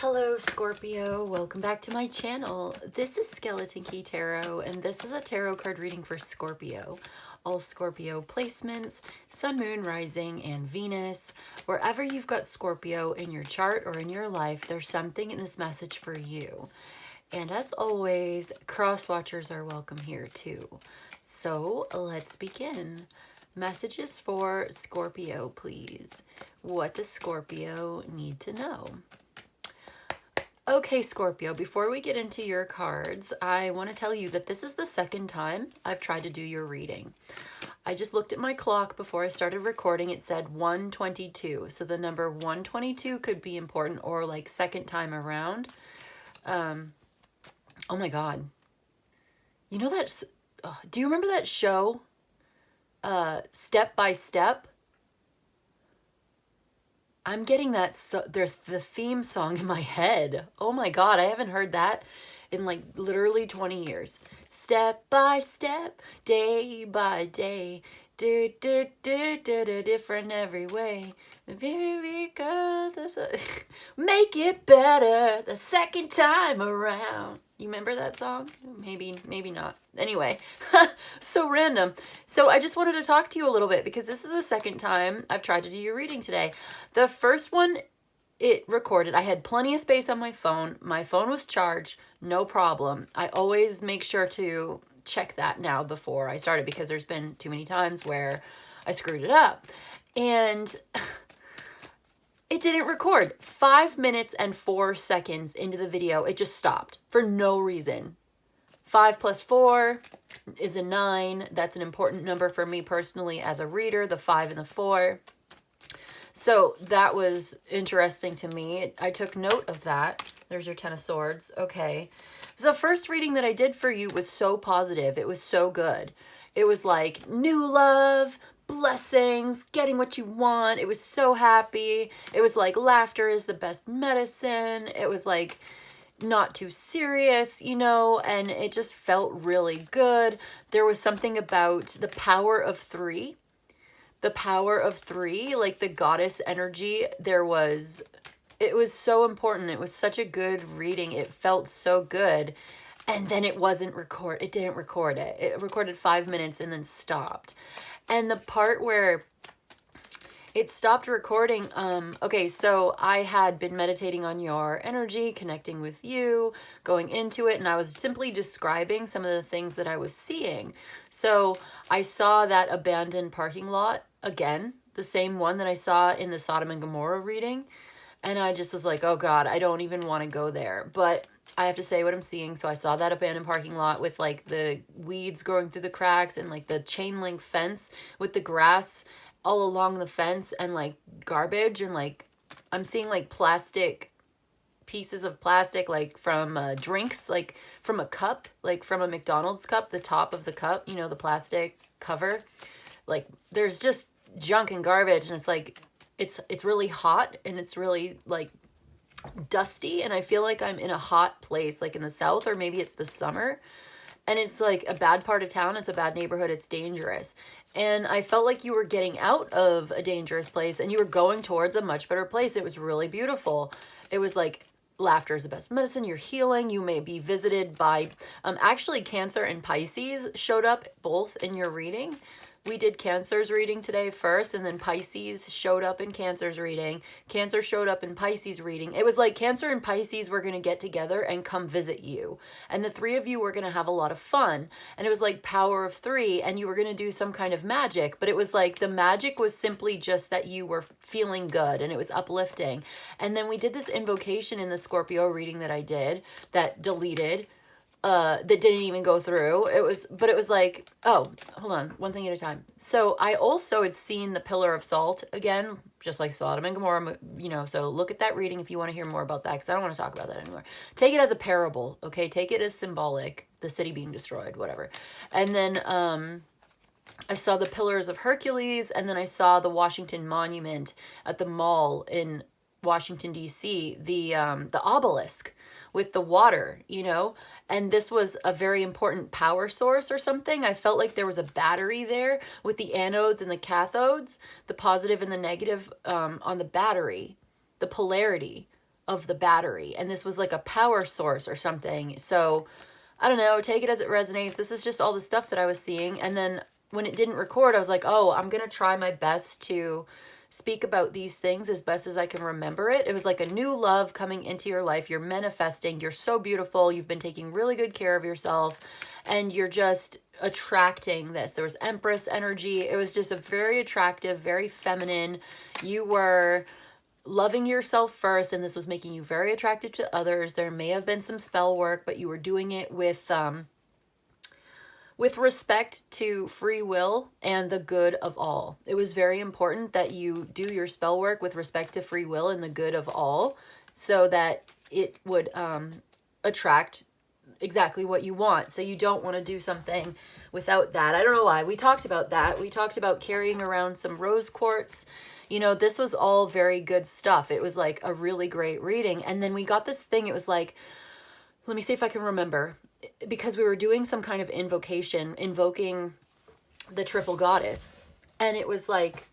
Hello Scorpio, welcome back to my channel. This is Skeleton Key Tarot and this is a tarot card reading for Scorpio. All Scorpio placements, Sun, Moon, Rising, and Venus. Wherever you've got Scorpio in your chart or in your life, there's something in this message for you. And as always, cross watchers are welcome here too. So let's begin. Messages for Scorpio, please. What does Scorpio need to know? Okay, Scorpio, before we get into your cards, I want to tell you that this is the second time I've tried to do your reading. I just looked at my clock before I started recording. It said 122. So the number 122 could be important, or like second time around. Oh my God. You know that, do you remember that show, Step by Step? I'm getting that, the theme song in my head. Oh my God, I haven't heard that in like literally 20 years. Step by step, day by day, do do do do do, different every way. Because make it better the second time around. You remember that song? Maybe not. Anyway, so random. So I just wanted to talk to you a little bit because this is the second time I've tried to do your reading today. The first one, it recorded. I had plenty of space on my phone. My phone was charged, no problem. I always make sure to check that now before I started because there's been too many times where I screwed it up. And it didn't record. 5 minutes and 4 seconds into the video, it just stopped for no reason. 5 plus 4 is a 9. That's an important number for me personally as a reader, the 5 and the 4. So that was interesting to me. I took note of that. There's your 10 of Swords. Okay. The first reading that I did for you was so positive. It was so good. It was like new love, blessings, getting what you want. It was so happy. It was like laughter is the best medicine. It was like not too serious, you know, and it just felt really good. There was something about the power of 3. The power of 3, like the goddess energy, it was so important. It was such a good reading. It felt so good. And then it wasn't record. It didn't record it. It recorded 5 minutes and then stopped. And the part where it stopped recording, okay, so I had been meditating on your energy, connecting with you, going into it, and I was simply describing some of the things that I was seeing. So I saw that abandoned parking lot again, the same one that I saw in the Sodom and Gomorrah reading, and I just was like, oh God, I don't even want to go there. But I have to say what I'm seeing. So I saw that abandoned parking lot with like the weeds growing through the cracks and like the chain link fence with the grass all along the fence and like garbage, and like I'm seeing like plastic pieces of plastic, like from drinks, like from a cup, like from a McDonald's cup, the top of the cup, you know, the plastic cover. Like there's just junk and garbage, and it's like it's really hot and it's really like dusty, and I feel like I'm in a hot place, like in the south, or maybe it's the summer, and it's like a bad part of town. It's a bad neighborhood. It's dangerous. And I felt like you were getting out of a dangerous place and you were going towards a much better place. It was really beautiful. It was like laughter is the best medicine. You're healing. You may be visited by, actually Cancer and Pisces showed up both in your reading. We did Cancer's reading today first, and then Pisces showed up in Cancer's reading. Cancer showed up in Pisces' reading. It was like Cancer and Pisces were going to get together and come visit you. And the 3 of you were going to have a lot of fun. And it was like power of 3, and you were going to do some kind of magic. But it was like the magic was simply just that you were feeling good, and it was uplifting. And then we did this invocation in the Scorpio reading that I did that deleted. That didn't even go through. But it was like, oh, hold on, one thing at a time. So I also had seen the Pillar of Salt again, just like Sodom and Gomorrah, you know, so look at that reading if you want to hear more about that, because I don't want to talk about that anymore. Take it as a parable, okay? Take it as symbolic, the city being destroyed, whatever. And then I saw the Pillars of Hercules, and then I saw the Washington Monument at the mall in Washington, D.C., the obelisk with the water, you know, and this was a very important power source or something. I felt like there was a battery there with the anodes and the cathodes, the positive and the negative on the battery, the polarity of the battery, and this was like a power source or something. So I don't know, take it as it resonates. This is just all the stuff that I was seeing. And then when it didn't record, I was like, oh, I'm gonna try my best to speak about these things as best as I can remember it. It was like a new love coming into your life. You're manifesting. You're so beautiful. You've been taking really good care of yourself, and you're just attracting this. There was Empress energy. It was just a very attractive, very feminine. You were loving yourself first, and this was making you very attractive to others. There may have been some spell work, but you were doing it with respect to free will and the good of all. It was very important that you do your spell work with respect to free will and the good of all, so that it would attract exactly what you want. So you don't want to do something without that. I don't know why. We talked about that. We talked about carrying around some rose quartz. You know, this was all very good stuff. It was like a really great reading. And then we got this thing. It was like, let me see if I can remember, because we were doing some kind of invocation, invoking the triple goddess. And it was like,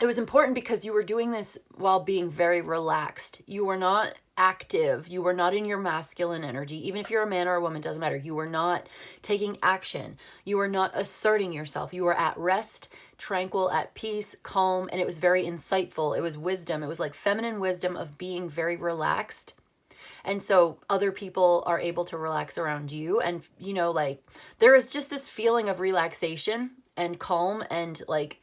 it was important because you were doing this while being very relaxed. You were not active. You were not in your masculine energy. Even if you're a man or a woman, doesn't matter. You were not taking action. You were not asserting yourself. You were at rest, tranquil, at peace, calm, and it was very insightful. It was wisdom. It was like feminine wisdom of being very relaxed. And so other people are able to relax around you. And, you know, like, there is just this feeling of relaxation and calm, and like,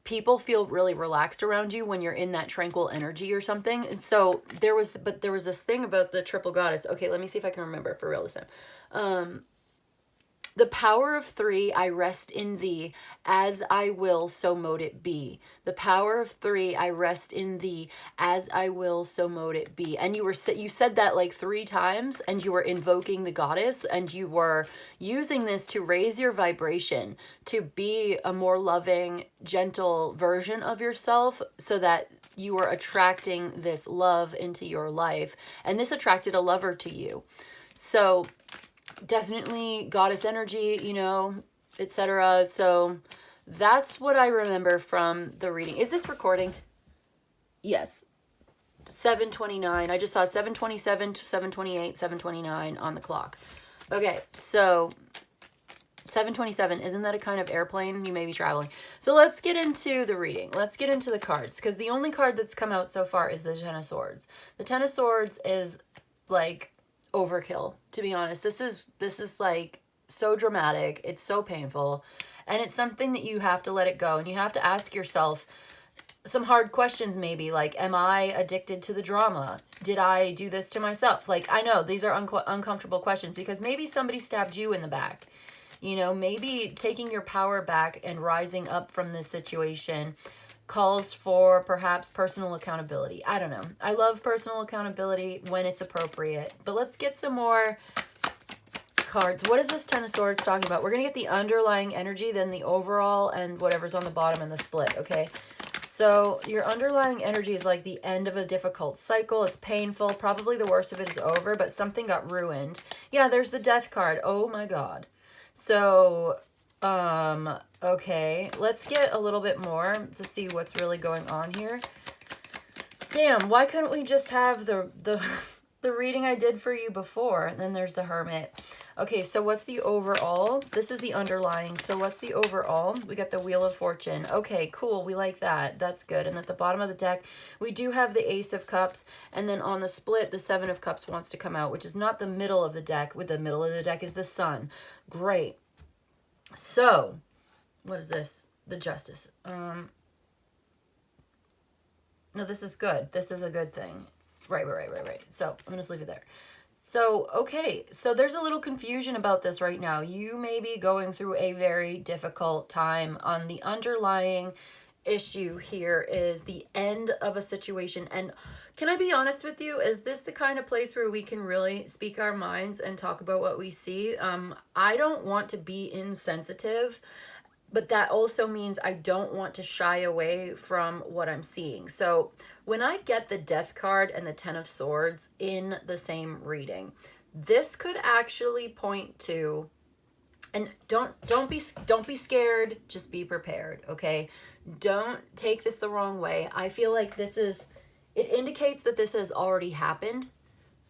people feel really relaxed around you when you're in that tranquil energy or something. And so there was this thing about the triple goddess. Okay, let me see if I can remember for real this time. The power of three, I rest in thee, as I will, so mote it be. The power of three, I rest in thee, as I will, so mote it be. And you said that like 3 times, and you were invoking the goddess, and you were using this to raise your vibration, to be a more loving, gentle version of yourself, so that you were attracting this love into your life. And this attracted a lover to you. So definitely goddess energy, you know, etc. So that's what I remember from the reading. Is this recording? Yes. 7:29. I just saw 7:27 to 7:28, 7:29 on the clock. Okay, so 7:27, isn't that a kind of airplane? You may be traveling. So let's get into the reading. Let's get into the cards, because the only card that's come out so far is the Ten of Swords. The Ten of Swords is like overkill, to be honest. This is like so dramatic. It's so painful, and it's something that you have to let it go, and you have to ask yourself some hard questions, maybe like, am I addicted to the drama? Did I do this to myself? Like, I know these are uncomfortable questions, because maybe somebody stabbed you in the back. You know, maybe taking your power back and rising up from this situation calls for perhaps personal accountability. I don't know. I love personal accountability when it's appropriate. But let's get some more cards. What is this Ten of Swords talking about? We're going to get the underlying energy, then the overall, and whatever's on the bottom and the split, okay? So your underlying energy is like the end of a difficult cycle. It's painful. Probably the worst of it is over, but something got ruined. Yeah, there's the Death card. Oh my God. So okay, let's get a little bit more to see what's really going on here. Damn, why couldn't we just have the reading I did for you before? And then there's the Hermit. Okay, so what's the overall? This is the underlying. So what's the overall? We got the Wheel of Fortune. Okay, cool. We like that. That's good. And at the bottom of the deck, we do have the Ace of Cups. And then on the split, the Seven of Cups wants to come out, which is not the middle of the deck. With the middle of the deck is the Sun. Great. So, what is this? The Justice. No, this is good. This is a good thing. Right. So, I'm going to just leave it there. So, okay. So, there's a little confusion about this right now. You may be going through a very difficult time. On the underlying issue here is the end of a situation. And can I be honest with you? Is this the kind of place where we can really speak our minds and talk about what we see? I don't want to be insensitive, but that also means I don't want to shy away from what I'm seeing. So when I get the Death card and the Ten of Swords in the same reading, this could actually point to, and don't be scared, just be prepared, okay? Don't take this the wrong way. I feel like this is it indicates that this has already happened.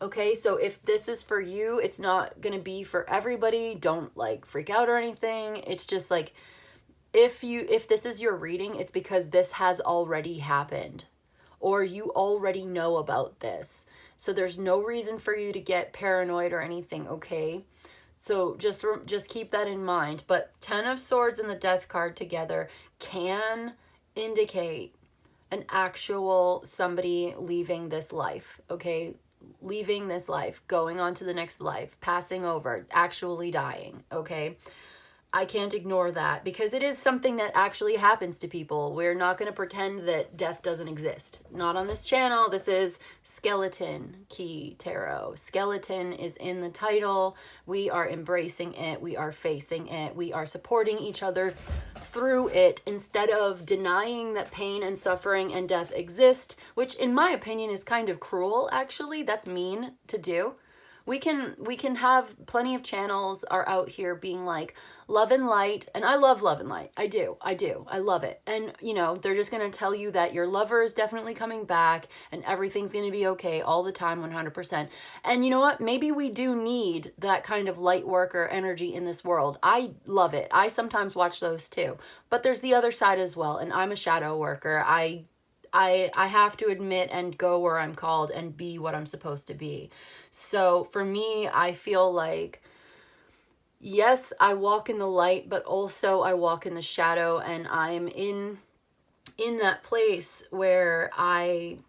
Okay, so if this is for you, it's not going to be for everybody. Don't like freak out or anything. It's just like, if this is your reading, it's because this has already happened, or you already know about this. So there's no reason for you to get paranoid or anything, okay? So just keep that in mind. But 10 of Swords and the Death card together can indicate an actual somebody leaving this life, okay? Leaving this life, going on to the next life, passing over, actually dying, okay? I can't ignore that because it is something that actually happens to people. We're not going to pretend that death doesn't exist. Not on this channel. This is Skeleton Key Tarot. Skeleton is in the title. We are embracing it. We are facing it. We are supporting each other through it instead of denying that pain and suffering and death exist, which in my opinion is kind of cruel, actually. That's mean to do. We can have plenty of channels are out here being like love and light, and I love love and light. I do. I love it. And you know, they're just going to tell you that your lover is definitely coming back and everything's going to be okay all the time 100%. And you know what? Maybe we do need that kind of light worker energy in this world. I love it. I sometimes watch those too. But there's the other side as well, and I'm a shadow worker. I have to admit and go where I'm called and be what I'm supposed to be. So for me, I feel like, yes, I walk in the light, but also I walk in the shadow, and I'm in that place where I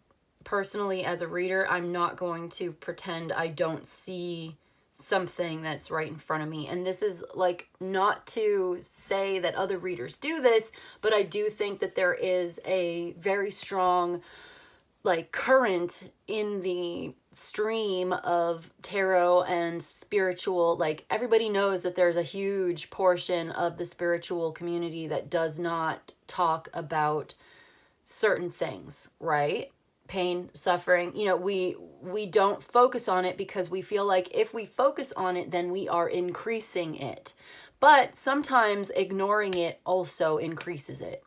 personally, as a reader, I'm not going to pretend I don't see something that's right in front of me. And this is like not to say that other readers do this, but I do think that there is a very strong like current in the stream of tarot and spiritual. Like everybody knows that there's a huge portion of the spiritual community that does not talk about certain things, right? Pain, suffering, you know, we don't focus on it because we feel like if we focus on it, then we are increasing it. But sometimes ignoring it also increases it.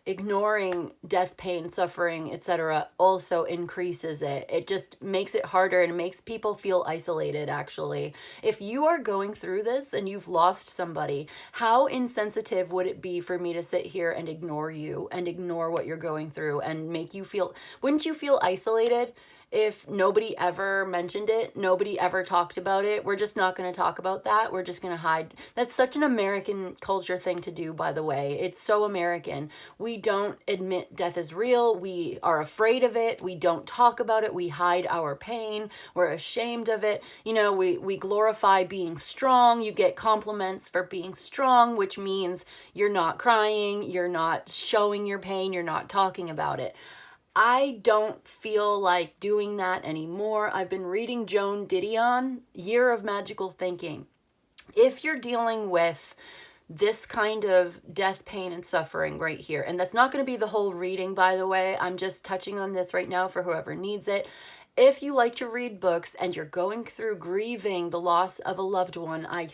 Ignoring death, pain, suffering, etc. also increases it. It just makes it harder and makes people feel isolated, actually. If you are going through this and you've lost somebody, how insensitive would it be for me to sit here and ignore you and ignore what you're going through and make you feel... Wouldn't you feel isolated? If nobody ever mentioned it, nobody ever talked about it, we're just not going to talk about that. We're just going to hide. That's such an American culture thing to do, by the way. It's so American. We don't admit death is real. We are afraid of it. We don't talk about it. We hide our pain. We're ashamed of it. You know, we glorify being strong. You get compliments for being strong, which means you're not crying, you're not showing your pain, you're not talking about it. I don't feel like doing that anymore. I've been reading Joan Didion, Year of Magical Thinking. If you're dealing with this kind of death, pain, and suffering right here, and that's not going to be the whole reading, by the way, I'm just touching on this right now for whoever needs it. If you like to read books and you're going through grieving the loss of a loved one, I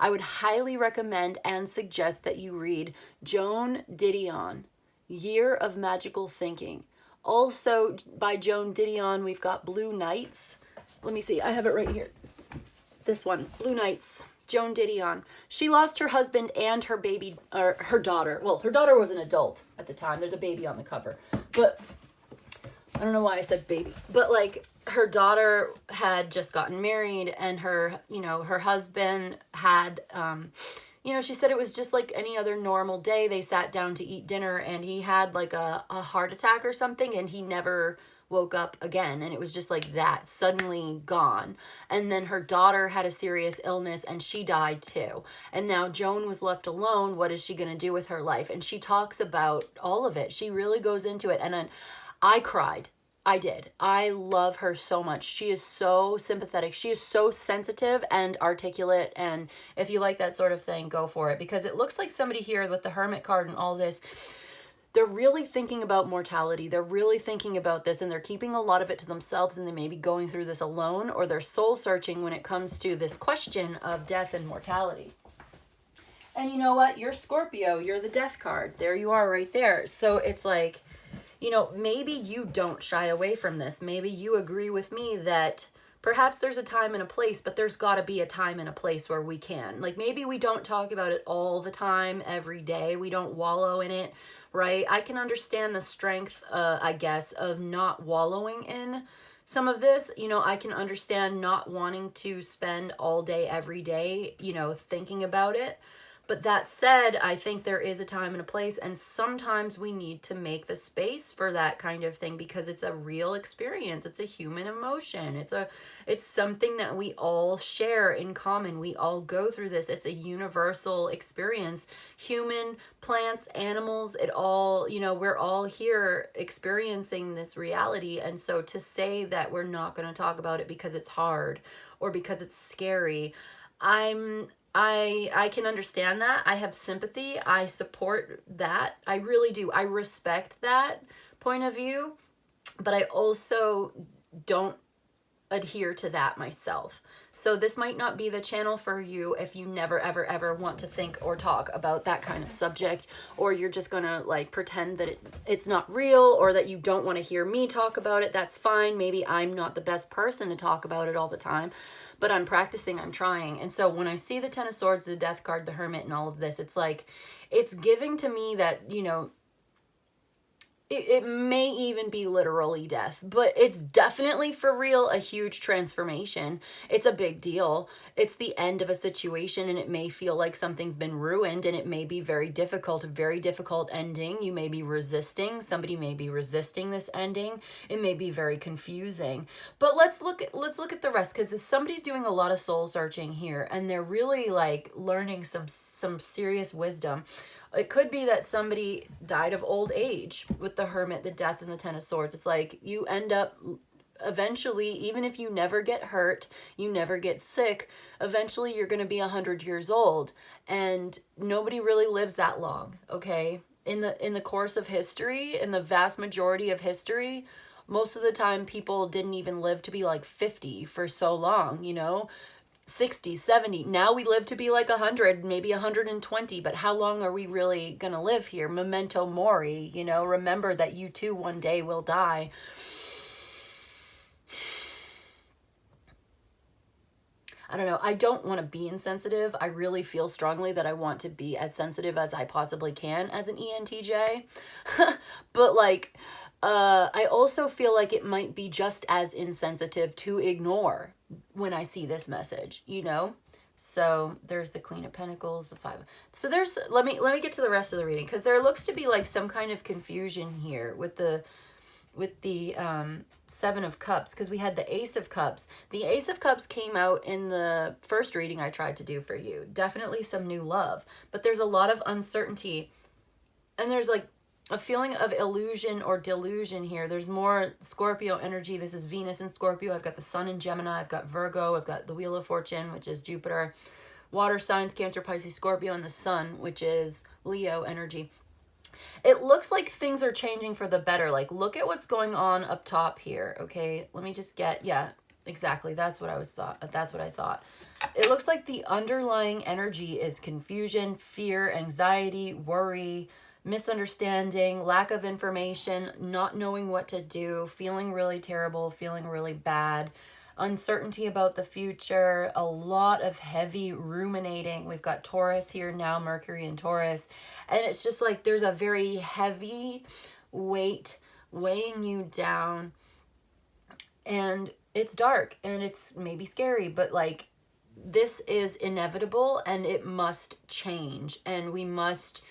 would highly recommend and suggest that you read Joan Didion, Year of Magical Thinking. Also by Joan Didion, we've got Blue Nights. Let me see, I have it right here. This one, Blue Nights, Joan Didion. She lost her husband and her baby, or her daughter. Well, her daughter was an adult at the time. There's a baby on the cover. But I don't know why I said baby. But like her daughter had just gotten married, and her, you know, her husband had you know, she said it was just like any other normal day. They sat down to eat dinner, and he had like a heart attack or something, and he never woke up again. And it was just like that, suddenly gone. And then her daughter had a serious illness, and she died too. And now Joan was left alone. What is she going to do with her life? And she talks about all of it. She really goes into it. And then I cried. I did. I love her so much. She is so sympathetic. She is so sensitive and articulate. And if you like that sort of thing, go for it. Because it looks like somebody here with the Hermit card and all this, they're really thinking about mortality. They're really thinking about this, and they're keeping a lot of it to themselves, and they may be going through this alone, or they're soul searching when it comes to this question of death and mortality. And you know what? You're Scorpio. You're the death card. There you are right there. So it's like, you know, maybe you don't shy away from this. Maybe you agree with me that perhaps there's a time and a place, but there's got to be a time and a place where we can. Like, maybe we don't talk about it all the time, every day. We don't wallow in it, right? I can understand the strength, I guess, of not wallowing in some of this. You know, I can understand not wanting to spend all day, every day, you know, thinking about it. But that said, I think there is a time and a place, and sometimes we need to make the space for that kind of thing because it's a real experience. It's a human emotion. It's something that we all share in common. We all go through this. It's a universal experience. Human, plants, animals, it all, you know, we're all here experiencing this reality. And so to say that we're not going to talk about it because it's hard or because it's scary, I can understand that. I have sympathy. I support that. I really do. I respect that point of view, but I also don't adhere to that myself. So this might not be the channel for you if you never, ever, ever want to think or talk about that kind of subject, or you're just gonna like pretend that it's not real, or that you don't want to hear me talk about it. That's fine. Maybe I'm not the best person to talk about it all the time, but I'm practicing, I'm trying. And so when I see the Ten of Swords, the Death card, the Hermit, and all of this, it's like, it's giving to me that, you know, it may even be literally death, but it's definitely for real a huge transformation. It's a big deal. It's the end of a situation, and it may feel like something's been ruined, and it may be very difficult, a very difficult ending. You may be resisting. Somebody may be resisting this ending. It may be very confusing. But let's look at the rest, because somebody's doing a lot of soul searching here, and they're really like learning some serious wisdom. It could be that somebody died of old age with the Hermit, the Death, and the Ten of Swords. It's like you end up eventually, even if you never get hurt, you never get sick, eventually you're going to be 100 years old. And nobody really lives that long, okay? In the course of history, in the vast majority of history, most of the time people didn't even live to be like 50 for so long, you know? 60, 70. Now we live to be like 100, maybe 120, but how long are we really going to live here? Memento mori, you know, remember that you too one day will die. I don't know. I don't want to be insensitive. I really feel strongly that I want to be as sensitive as I possibly can as an ENTJ. But like, I also feel like it might be just as insensitive to ignore when I see this message, you know? So there's the Queen of Pentacles, the Five. So there's, let me get to the rest of the reading, because there looks to be like some kind of confusion here with the Seven of Cups, because we had the Ace of Cups. The Ace of Cups came out in the first reading I tried to do for you. Definitely some new love, but there's a lot of uncertainty, and there's like a feeling of illusion or delusion here. There's more Scorpio energy. This is Venus in Scorpio. I've got the Sun in Gemini. I've got Virgo. I've got the Wheel of Fortune, which is Jupiter. Water signs, Cancer, Pisces, Scorpio, and the Sun, which is Leo energy. It looks like things are changing for the better. Like, look at what's going on up top here, okay? Let me just get, yeah, exactly. That's what I thought. It looks like the underlying energy is confusion, fear, anxiety, worry, misunderstanding, lack of information, not knowing what to do, feeling really terrible, feeling really bad, uncertainty about the future, a lot of heavy ruminating. We've got Taurus here now, Mercury in Taurus, and it's just like there's a very heavy weight weighing you down, and it's dark and it's maybe scary, but like this is inevitable and it must change, and we must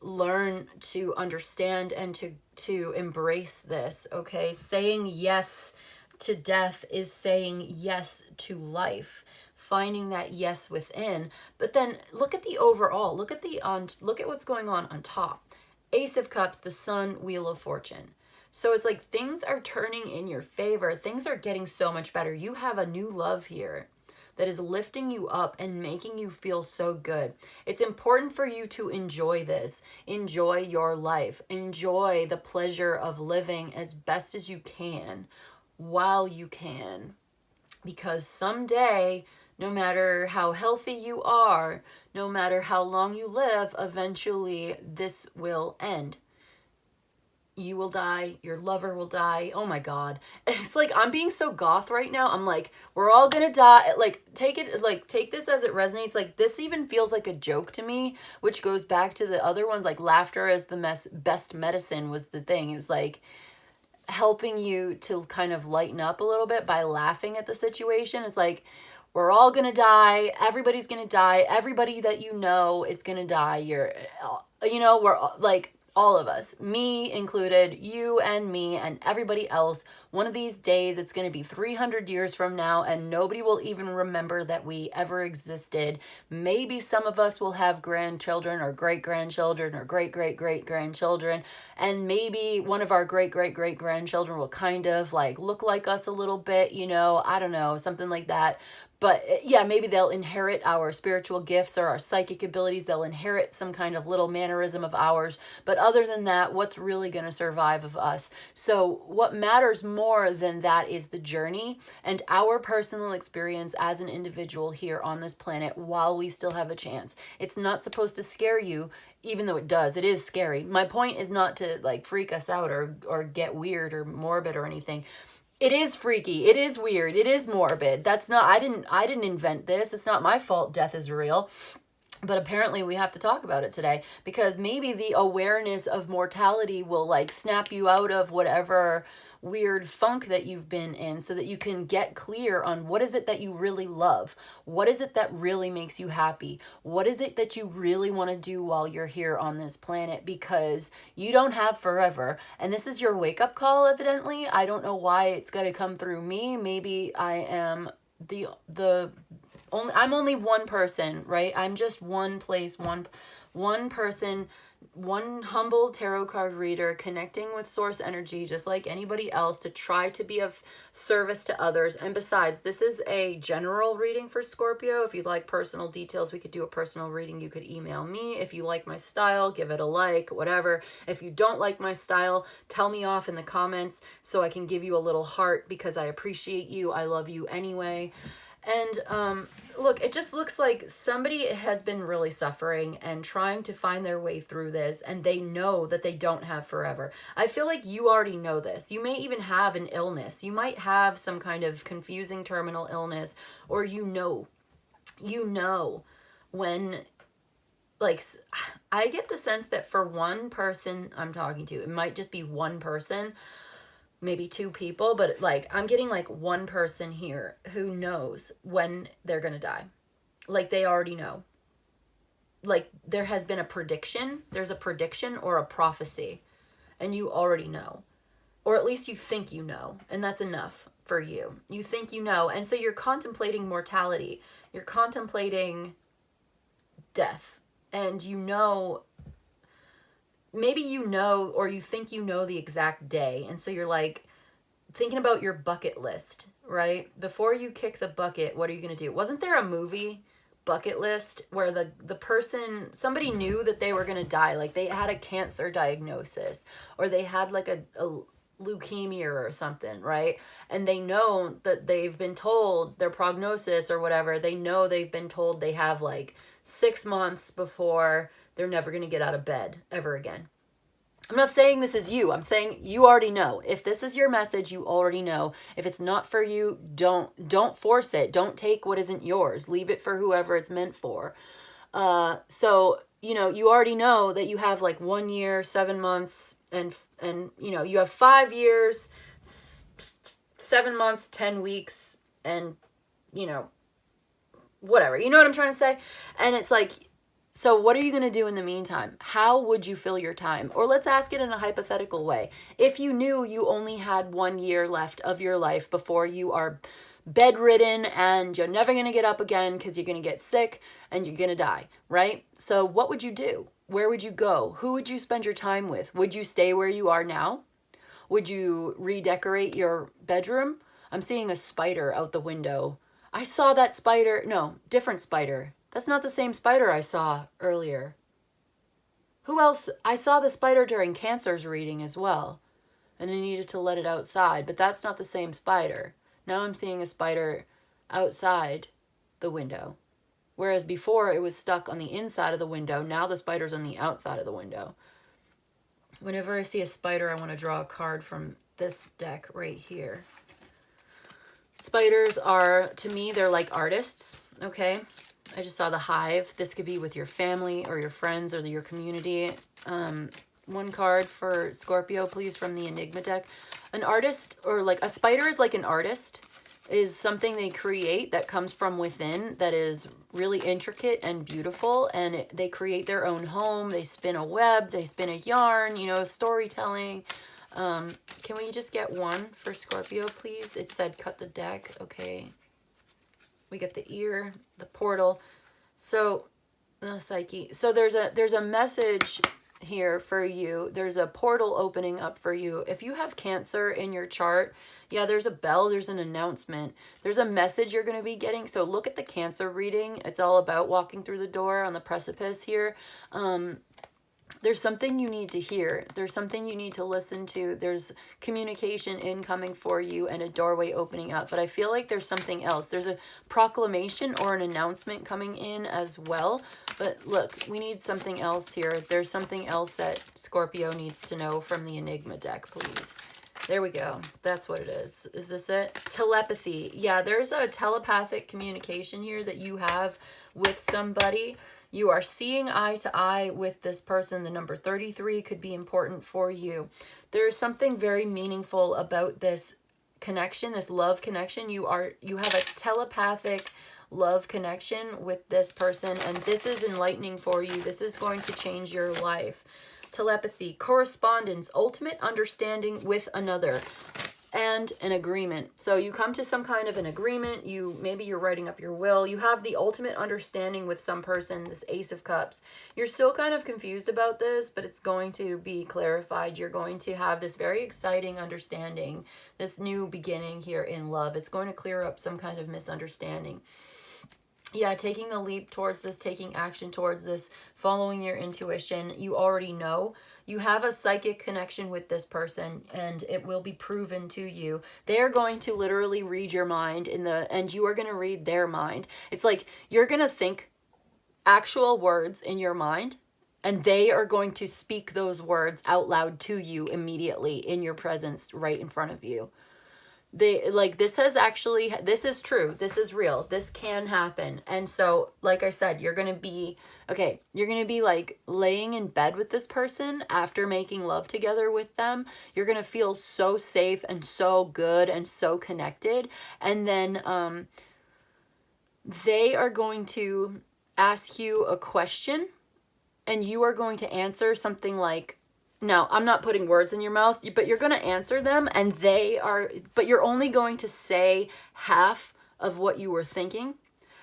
learn to understand and to embrace this, okay? Saying yes to death is saying yes to life, finding that yes within. But then look at the overall, look at what's going on top. Ace of Cups, the Sun, Wheel of Fortune. So it's like things are turning in your favor. Things are getting so much better. You have a new love here that is lifting you up and making you feel so good. It's important for you to enjoy this. Enjoy your life. Enjoy the pleasure of living as best as you can while you can. Because someday, no matter how healthy you are, no matter how long you live, eventually this will end. You will die. Your lover will die. Oh my God. It's like, I'm being so goth right now. I'm like, we're all gonna die. Like, take this as it resonates. Like, this even feels like a joke to me, which goes back to the other one. Like, laughter as the best medicine was the thing. It was like helping you to kind of lighten up a little bit by laughing at the situation. It's like, we're all gonna die. Everybody's gonna die. Everybody that you know is gonna die. We're like, all of us, me included, you and me and everybody else. One of these days, it's going to be 300 years from now, and nobody will even remember that we ever existed. Maybe some of us will have grandchildren or great-grandchildren or great-great-great-grandchildren, and maybe one of our great-great-great-grandchildren will kind of like look like us a little bit, I don't know, something like that. But yeah, maybe they'll inherit our spiritual gifts or our psychic abilities. They'll inherit some kind of little mannerism of ours. But other than that, what's really going to survive of us? So what matters more than that is the journey and our personal experience as an individual here on this planet while we still have a chance. It's not supposed to scare you, even though it does. It is scary. My point is not to like freak us out or get weird or morbid or anything. It is freaky. It is weird. It is morbid. That's not, I didn't invent this. It's not my fault death is real. But apparently we have to talk about it today because maybe the awareness of mortality will like snap you out of whatever weird funk that you've been in so that you can get clear on what is it that you really love? What is it that really makes you happy? What is it that you really want to do while you're here on this planet? Because you don't have forever. And this is your wake-up call, evidently. I don't know why it's going to come through me. Maybe I am I'm only one person, right? I'm just one place, one person, one humble tarot card reader connecting with source energy just like anybody else to try to be of service to others. And besides, this is a general reading for Scorpio. If you'd like personal details, we could do a personal reading. You could email me. If you like my style, give it a like, whatever. If you don't like my style, tell me off in the comments so I can give you a little heart because I appreciate you. I love you anyway. And look, it just looks like somebody has been really suffering and trying to find their way through this, and they know that they don't have forever. I feel like you already know this. You may even have an illness. You might have some kind of confusing terminal illness, or you know when, like, I get the sense that for one person I'm talking to, it might just be one person, maybe two people, but like I'm getting like one person here who knows when they're gonna die. Like they already know. Like there has been a prediction. There's a prediction or a prophecy, and you already know. Or at least you think you know, and that's enough for you. You think you know, and so you're contemplating mortality. You're contemplating death, and you know, maybe you know, or you think you know the exact day, and so you're like thinking about your bucket list, right? Before you kick the bucket, what are you going to do? Wasn't there a movie, Bucket List, where the person, somebody knew that they were going to die, like they had a cancer diagnosis, or they had like a leukemia or something, right? And they know that they've been told their prognosis or whatever, they know they've been told they have like 6 months before they're never going to get out of bed ever again. I'm not saying this is you. I'm saying you already know. If this is your message, you already know. If it's not for you, don't force it. Don't take what isn't yours. Leave it for whoever it's meant for. So, you already know that you have like 1 year, 7 months, and you have 5 years, 7 months, 10 weeks, and, whatever. You know what I'm trying to say? And it's like, so what are you going to do in the meantime? How would you fill your time? Or let's ask it in a hypothetical way. If you knew you only had 1 year left of your life before you are bedridden and you're never going to get up again because you're going to get sick and you're going to die, right? So what would you do? Where would you go? Who would you spend your time with? Would you stay where you are now? Would you redecorate your bedroom? I'm seeing a spider out the window. I saw that spider. No, different spider. That's not the same spider I saw earlier. Who else? I saw the spider during Cancer's reading as well. And I needed to let it outside. But that's not the same spider. Now I'm seeing a spider outside the window. Whereas before it was stuck on the inside of the window. Now the spider's on the outside of the window. Whenever I see a spider, I want to draw a card from this deck right here. Spiders are, to me, they're like artists, okay? I just saw the hive. This could be with your family or your friends or your community. One card for Scorpio, please, from the Enigma deck. An artist, or like a spider is like an artist, is something they create that comes from within that is really intricate and beautiful, and they create their own home. They spin a web, they spin a yarn, you know, storytelling. Can we just get one for Scorpio, please? It said cut the deck. Okay. We get the ear, the portal. So, Psyche. So there's a message here for you. There's a portal opening up for you. If you have Cancer in your chart, yeah, there's a bell, there's an announcement. There's a message you're going to be getting. So look at the Cancer reading. It's all about walking through the door on the precipice here. There's something you need to hear. There's something you need to listen to. There's communication incoming for you and a doorway opening up. But I feel like there's something else. There's a proclamation or an announcement coming in as well. But look, we need something else here. There's something else that Scorpio needs to know from the Enigma deck, please. There we go. That's what it is. Is this it? Telepathy. Yeah, there's a telepathic communication here that you have with somebody. You are seeing eye to eye with this person. The number 33 could be important for you. There's something very meaningful about this connection, this love connection. You have a telepathic love connection with this person, and this is enlightening for you. This is going to change your life. Telepathy, correspondence, ultimate understanding with another, and an agreement. So you come to some kind of an agreement. Maybe you're writing up your will. You have the ultimate understanding with some person, this Ace of Cups. You're still kind of confused about this, but it's going to be clarified. You're going to have this very exciting understanding, this new beginning here in love. It's going to clear up some kind of misunderstanding. Yeah, taking the leap towards this, taking action towards this, following your intuition. You already know. You have a psychic connection with this person, and it will be proven to you. They're going to literally read your mind and you are going to read their mind. It's like you're going to think actual words in your mind, and they are going to speak those words out loud to you immediately in your presence right in front of you. This is true. This is real. This can happen. And so, like I said, you're going to be like laying in bed with this person after making love together with them. You're going to feel so safe and so good and so connected. And then they are going to ask you a question, and you are going to answer something like, no, I'm not putting words in your mouth, but you're going to answer them, but you're only going to say half of what you were thinking,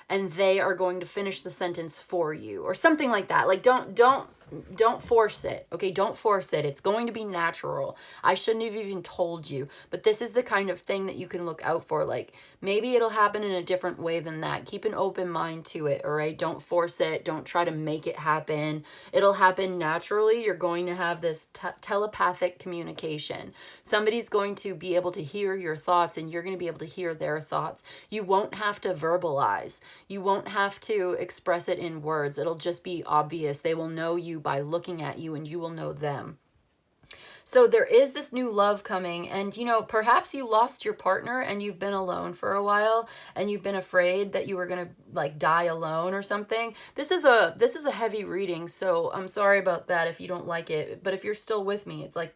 and they are going to finish the sentence for you, or something like that. Like, don't force it, okay? Don't force it. It's going to be natural. I shouldn't have even told you, but this is the kind of thing that you can look out for. Like, maybe it'll happen in a different way than that. Keep an open mind to it, all right? Don't force it. Don't try to make it happen. It'll happen naturally. You're going to have this telepathic communication. Somebody's going to be able to hear your thoughts, and you're going to be able to hear their thoughts. You won't have to verbalize. You won't have to express it in words. It'll just be obvious. They will know you by looking at you, and you will know them. So there is this new love coming, and perhaps you lost your partner and you've been alone for a while, and you've been afraid that you were going to like die alone or something. This is a heavy reading, so I'm sorry about that if you don't like it. But if you're still with me, it's like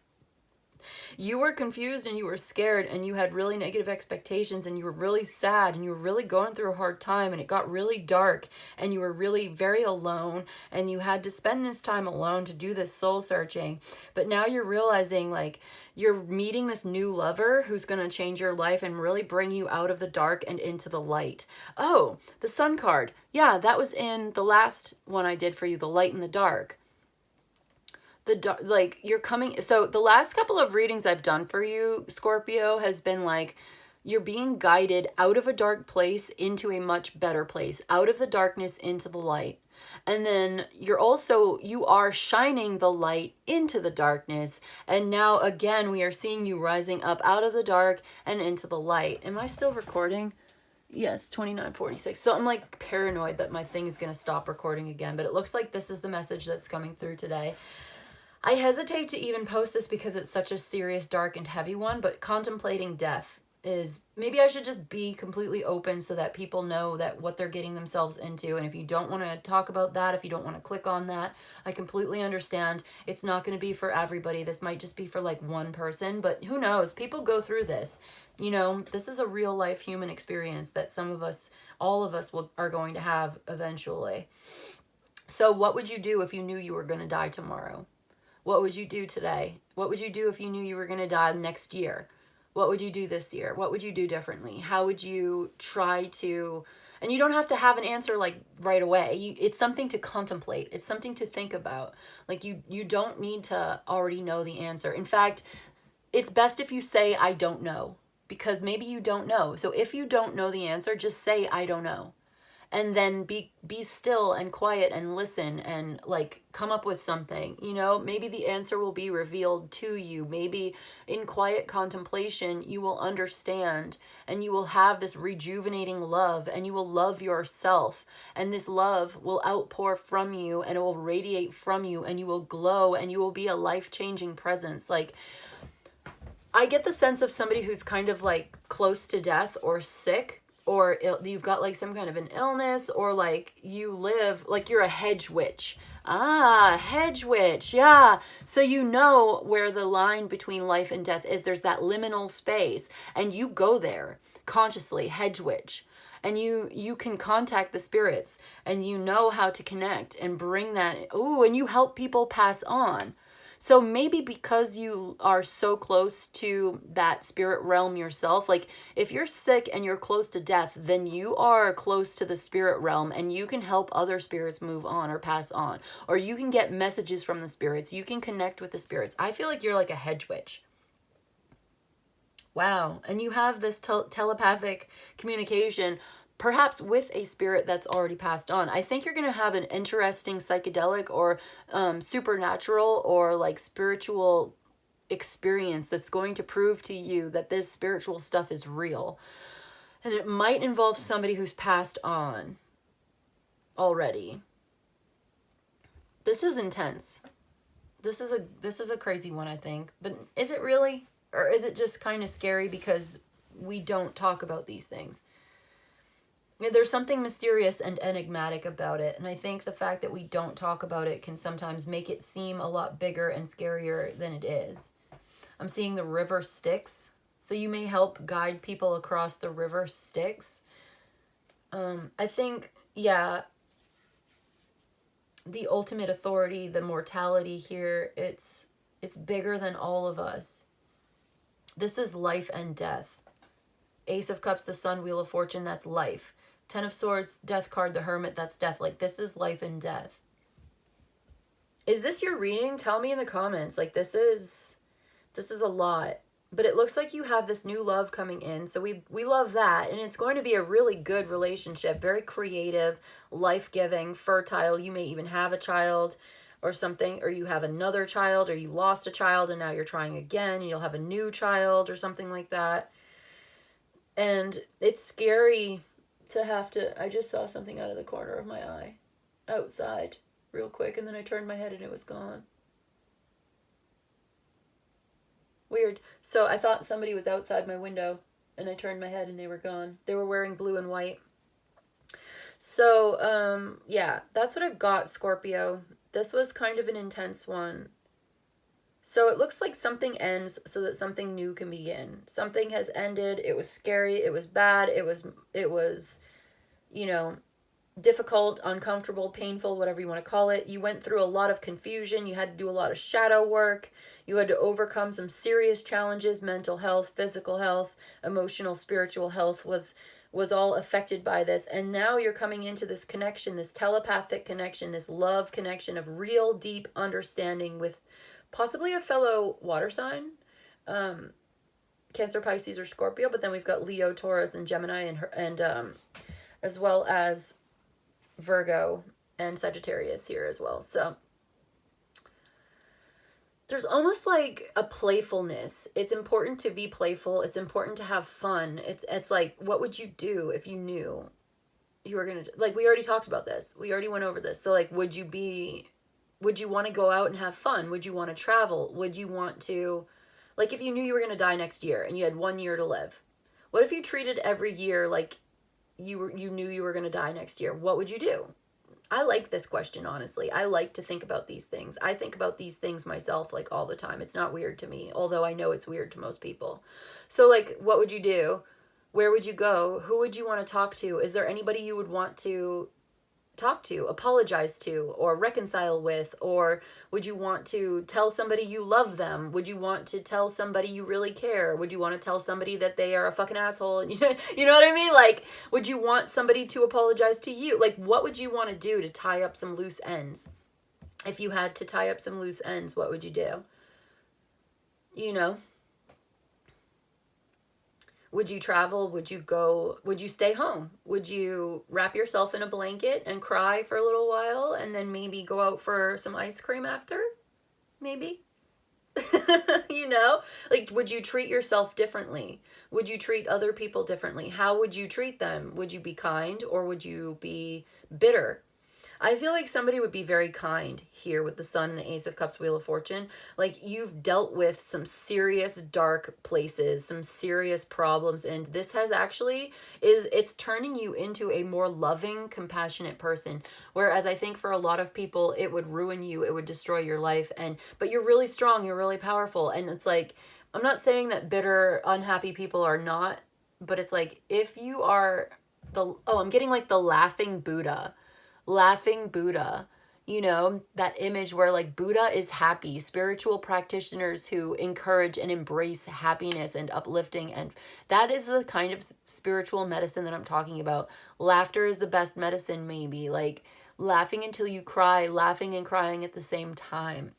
you were confused and you were scared, and you had really negative expectations, and you were really sad, and you were really going through a hard time, and it got really dark, and you were really very alone, and you had to spend this time alone to do this soul searching. But now you're realizing, like, you're meeting this new lover who's going to change your life and really bring you out of the dark and into the light. Oh, the Sun card. Yeah, that was in the last one I did for you, the light and the dark. You're coming. So the last couple of readings I've done for you, Scorpio, has been like, you're being guided out of a dark place into a much better place, out of the darkness into the light. And then you are shining the light into the darkness. And now again, we are seeing you rising up out of the dark and into the light. Am I still recording? Yes, 29:46. So I'm like paranoid that my thing is going to stop recording again, but it looks like this is the message that's coming through today. I hesitate to even post this because it's such a serious, dark, and heavy one, but contemplating death is, maybe I should just be completely open so that people know that what they're getting themselves into. And if you don't want to talk about that, if you don't want to click on that, I completely understand. It's not going to be for everybody. This might just be for like one person, but who knows? People go through this. You know, this is a real life human experience that some of us, all of us are going to have eventually. So what would you do if you knew you were going to die tomorrow? What would you do today? What would you do if you knew you were going to die next year? What would you do this year? What would you do differently? How would you try to, and you don't have to have an answer like right away. It's something to contemplate. It's something to think about. Like you don't need to already know the answer. In fact, it's best if you say, I don't know, because maybe you don't know. So if you don't know the answer, just say, I don't know. And then be still and quiet and listen and like come up with something. You know, maybe the answer will be revealed to you. Maybe in quiet contemplation you will understand, and you will have this rejuvenating love, and you will love yourself, and this love will outpour from you, and it will radiate from you, and you will glow, and you will be a life-changing presence. Like, I get the sense of somebody who's kind of like close to death or sick, or you've got like some kind of an illness, or like you live like you're a hedge witch. Hedge witch, yeah. So you know where the line between life and death is. There's that liminal space, and you go there consciously, hedge witch. And you can contact the spirits, and you know how to connect and bring that. Ooh, and you help people pass on. So maybe because you are so close to that spirit realm yourself, like if you're sick and you're close to death, then you are close to the spirit realm, and you can help other spirits move on or pass on, or you can get messages from the spirits. You can connect with the spirits. I feel like you're like a hedge witch. Wow. And you have this telepathic communication, perhaps with a spirit that's already passed on. I think you're going to have an interesting psychedelic or supernatural or like spiritual experience that's going to prove to you that this spiritual stuff is real. And it might involve somebody who's passed on already. This is intense. This is a crazy one, I think. But is it really? Or is it just kind of scary because we don't talk about these things? There's something mysterious and enigmatic about it, and I think the fact that we don't talk about it can sometimes make it seem a lot bigger and scarier than it is. I'm seeing the river Styx, so you may help guide people across the river Styx. I think, yeah, the ultimate authority, the mortality here, it's bigger than all of us. This is life and death. Ace of Cups, the Sun, Wheel of Fortune, that's life. Ten of Swords, Death card, the Hermit, that's death. Like, this is life and death. Is this your reading? Tell me in the comments. Like, this is a lot. But it looks like you have this new love coming in. So we love that. And it's going to be a really good relationship. Very creative, life-giving, fertile. You may even have a child or something. Or you have another child. Or you lost a child and now you're trying again. And you'll have a new child or something like that. And it's scary to have to, I just saw something out of the corner of my eye outside real quick, and then I turned my head and it was gone. Weird. So I thought somebody was outside my window, and I turned my head and they were gone. They were wearing blue and white. So yeah, that's what I've got, Scorpio. This was kind of an intense one. So it looks like something ends so that something new can begin. Something has ended. It was scary. It was bad. It was, you know, difficult, uncomfortable, painful, whatever you want to call it. You went through a lot of confusion. You had to do a lot of shadow work. You had to overcome some serious challenges, mental health, physical health, emotional, spiritual health was all affected by this. And now you're coming into this connection, this telepathic connection, this love connection of real deep understanding with possibly a fellow water sign, Cancer, Pisces, or Scorpio. But then we've got Leo, Taurus, and Gemini, and as well as Virgo and Sagittarius here as well. So there's almost like a playfulness. It's important to be playful. It's important to have fun. It's like, what would you do if you knew you were gonna, like, we already talked about this. We already went over this. So like, would you be would you want to go out and have fun? Would you want to travel? Would you want to, like, if you knew you were going to die next year and you had 1 year to live, what if you treated every year like you knew you were going to die next year? What would you do? I like this question, honestly. I like to think about these things. I think about these things myself, like, all the time. It's not weird to me, although I know it's weird to most people. So, like, what would you do? Where would you go? Who would you want to talk to? Is there anybody you would want to talk to, apologize to, or reconcile with? Or would you want to tell somebody you love them? Would you want to tell somebody you really care? Would you want to tell somebody that they are a fucking asshole? And you know what I mean? Like, would you want somebody to apologize to you? Like, what would you want to do to tie up some loose ends? If you had to tie up some loose ends, what would you do? You know? Would you travel? Would you go? Would you stay home? Would you wrap yourself in a blanket and cry for a little while and then maybe go out for some ice cream after? Maybe. You know? Like, would you treat yourself differently? Would you treat other people differently? How would you treat them? Would you be kind or would you be bitter? I feel like somebody would be very kind here with the Sun and the Ace of Cups, Wheel of Fortune. Like, you've dealt with some serious dark places, some serious problems, and this has actually, it's turning you into a more loving, compassionate person. Whereas I think for a lot of people, it would ruin you, it would destroy your life, but you're really strong, you're really powerful, and it's like, I'm not saying that bitter, unhappy people are not, but it's like, if you are I'm getting like the laughing Buddha, you know, that image where like Buddha is happy, spiritual practitioners who encourage and embrace happiness and uplifting. And that is the kind of spiritual medicine that I'm talking about. Laughter is the best medicine, maybe, like laughing until you cry, laughing and crying at the same time.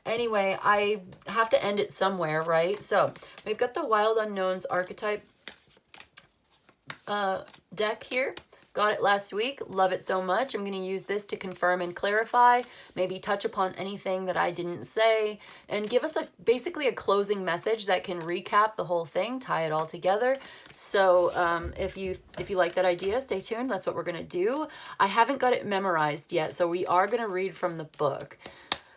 Anyway, I have to end it somewhere, right? So we've got the Wild Unknowns archetype deck here. Got it last week. Love it so much. I'm going to use this to confirm and clarify, maybe touch upon anything that I didn't say, and give us basically a closing message that can recap the whole thing, tie it all together. So if you like that idea, stay tuned. That's what we're going to do. I haven't got it memorized yet, so we are going to read from the book.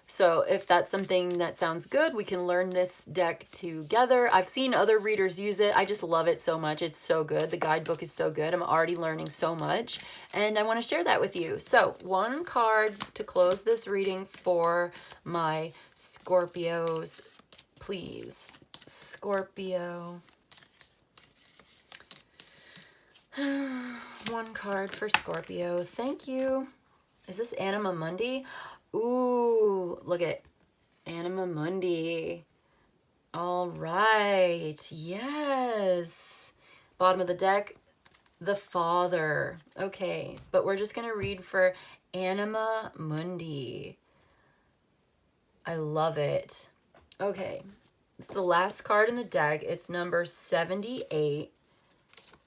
So if that's something that sounds good, we can learn this deck together. I've seen other readers use it. I just love it so much. It's so good. The guidebook is so good. I'm already learning so much, and I want to share that with you. So one card to close this reading for my Scorpios, please. Scorpio. One card for Scorpio. Thank you. Is this Anima Mundi? Ooh, look at Anima Mundi. All right. Yes. Bottom of the deck, the Father. Okay, but we're just going to read for Anima Mundi. I love it. Okay, it's the last card in the deck. It's number 78.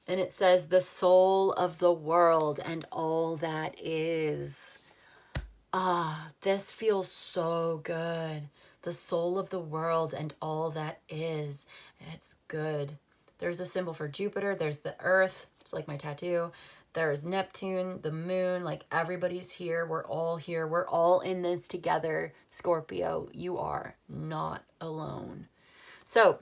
And it says, the soul of the world and all that is. Ah, this feels so good. The soul of the world and all that is. It's good. There's a symbol for Jupiter. There's the Earth. It's like my tattoo. There's Neptune, the moon. Like, everybody's here. We're all here. We're all in this together. Scorpio, you are not alone. So,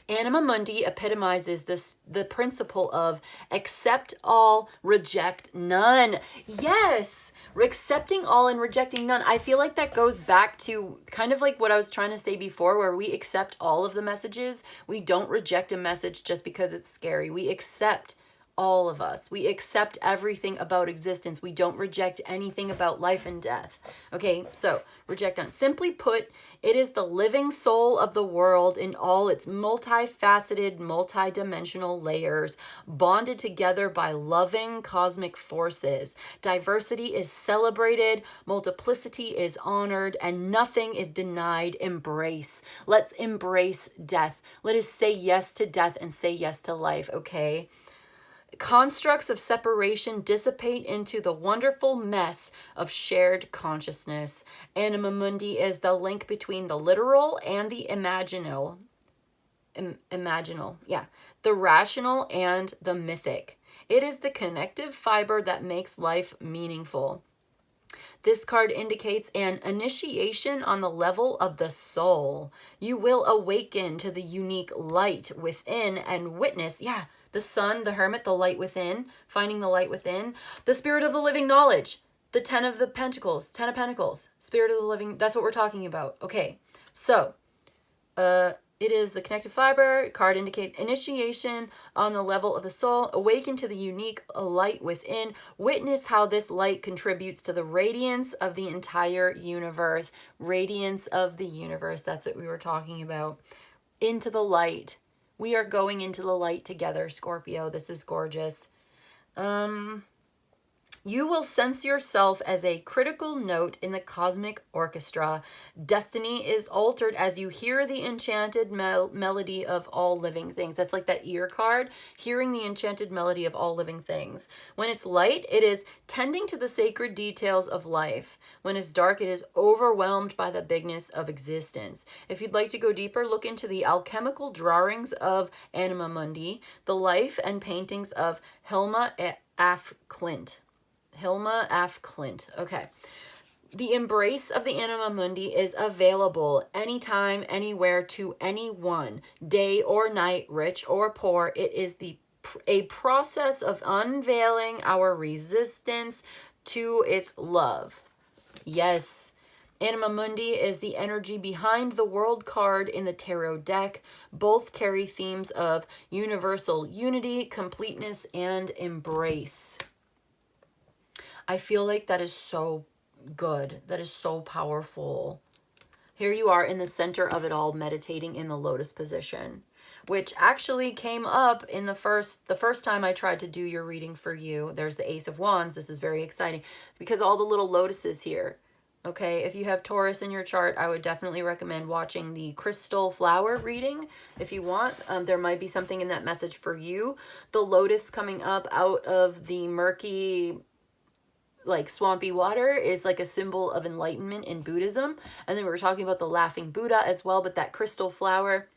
Anima Mundi epitomizes the principle of accept all, reject none. Yes, accepting all and rejecting none. I feel like that goes back to kind of like what I was trying to say before, where we accept all of the messages. We don't reject a message just because it's scary. We accept all of us. We accept everything about existence. We don't reject anything about life and death. Okay, so reject none. Simply put, it is the living soul of the world in all its multifaceted, multidimensional layers, bonded together by loving cosmic forces. Diversity is celebrated, multiplicity is honored, and nothing is denied embrace. Let's embrace death. Let us say yes to death and say yes to life, okay? Constructs of separation dissipate into the wonderful mess of shared consciousness. Anima Mundi is the link between the literal and the imaginal. The rational and the mythic. It is the connective fiber that makes life meaningful. This card indicates an initiation on the level of the soul. You will awaken to the unique light within and witness, yeah, the sun, the hermit, the light within, finding the light within, the spirit of the living knowledge, the 10 of the pentacles, 10 of pentacles, spirit of the living, that's what we're talking about. Okay, so, it is the connective fiber. Card indicate initiation on the level of the soul. Awaken to the unique light within. Witness how this light contributes to the radiance of the entire universe. Radiance of the universe. That's what we were talking about. Into the light. We are going into the light together, Scorpio. This is gorgeous. You will sense yourself as a critical note in the cosmic orchestra. Destiny is altered as you hear the enchanted melody of all living things. That's like that ear card, hearing the enchanted melody of all living things. When it's light, it is tending to the sacred details of life. When it's dark, it is overwhelmed by the bigness of existence. If you'd like to go deeper, look into the alchemical drawings of Anima Mundi, the life and paintings of Hilma af Klint. Hilma af Klint. Okay. The embrace of the Anima Mundi is available anytime, anywhere, to anyone, day or night, rich or poor. It is a process of unveiling our resistance to its love. Yes. Anima Mundi is the energy behind the World card in the tarot deck. Both carry themes of universal unity, completeness, and embrace. I feel like that is so good. That is so powerful. Here you are in the center of it all, meditating in the lotus position, which actually came up in the first time I tried to do your reading for you. There's the Ace of Wands. This is very exciting because all the little lotuses here. Okay, if you have Taurus in your chart, I would definitely recommend watching the crystal flower reading if you want. There might be something in that message for you. The lotus coming up out of the murky, like swampy water is like a symbol of enlightenment in Buddhism. And then we were talking about the laughing Buddha as well, but that crystal flower,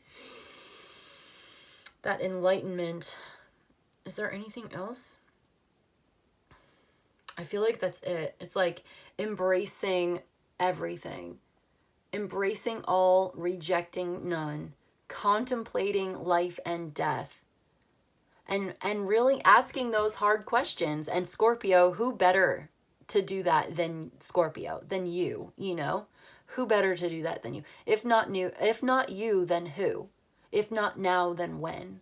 that enlightenment. Is there anything else? I feel like that's it. It's like embracing everything, embracing all, rejecting none, contemplating life and death. And really asking those hard questions. And Scorpio, who better to do that than Scorpio, than you know? Who better to do that than you? If not you, then who? If not now, then when?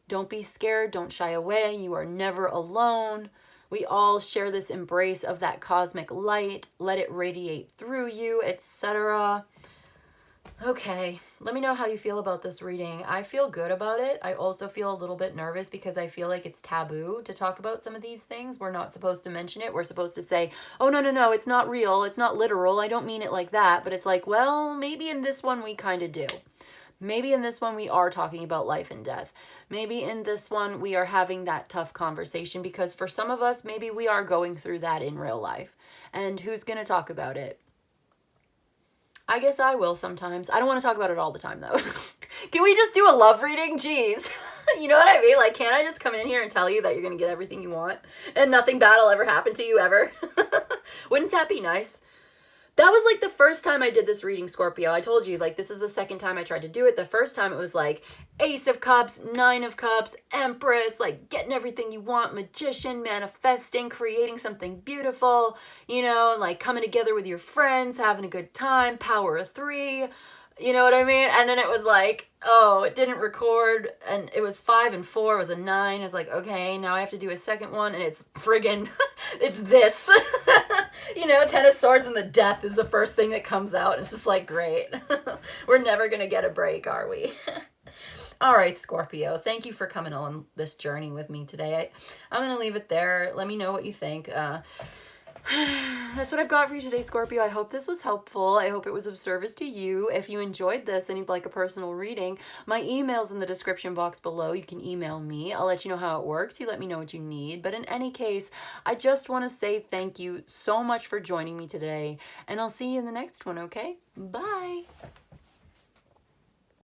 Don't be scared. Don't shy away. You are never alone. We all share this embrace of that cosmic light. Let it radiate through you, etc. Okay, let me know how you feel about this reading. I feel good about it. I also feel a little bit nervous because I feel like it's taboo to talk about some of these things. We're not supposed to mention it. We're supposed to say, oh, no, it's not real. It's not literal. I don't mean it like that. But it's like, well, maybe in this one we kind of do. Maybe in this one we are talking about life and death. Maybe in this one we are having that tough conversation because for some of us, maybe we are going through that in real life. And who's going to talk about it? I guess I will sometimes. I don't want to talk about it all the time, though. Can we just do a love reading? Jeez. You know what I mean? Like, can't I just come in here and tell you that you're going to get everything you want and nothing bad will ever happen to you ever? Wouldn't that be nice? That was like the first time I did this reading, Scorpio. I told you, like, this is the second time I tried to do it. The first time it was like Ace of Cups, Nine of Cups, Empress, like getting everything you want, Magician, manifesting, creating something beautiful, you know, like coming together with your friends, having a good time, Power of Three, you know what I mean? And then it was like, oh, it didn't record, and it was 5 and 4, it was a 9. It's like, okay, now I have to do a second one, and it's friggin', it's this. You know, 10 of Swords and the Death is the first thing that comes out. It's just like, great. We're never going to get a break, are we? All right, Scorpio, thank you for coming on this journey with me today. I'm going to leave it there. Let me know what you think. That's what I've got for you today, Scorpio. I hope this was helpful. I hope it was of service to you. If you enjoyed this and you'd like a personal reading, my email's in the description box below. You can email me. I'll let you know how it works. You let me know what you need. But in any case, I just want to say thank you so much for joining me today, and I'll see you in the next one, okay? Bye.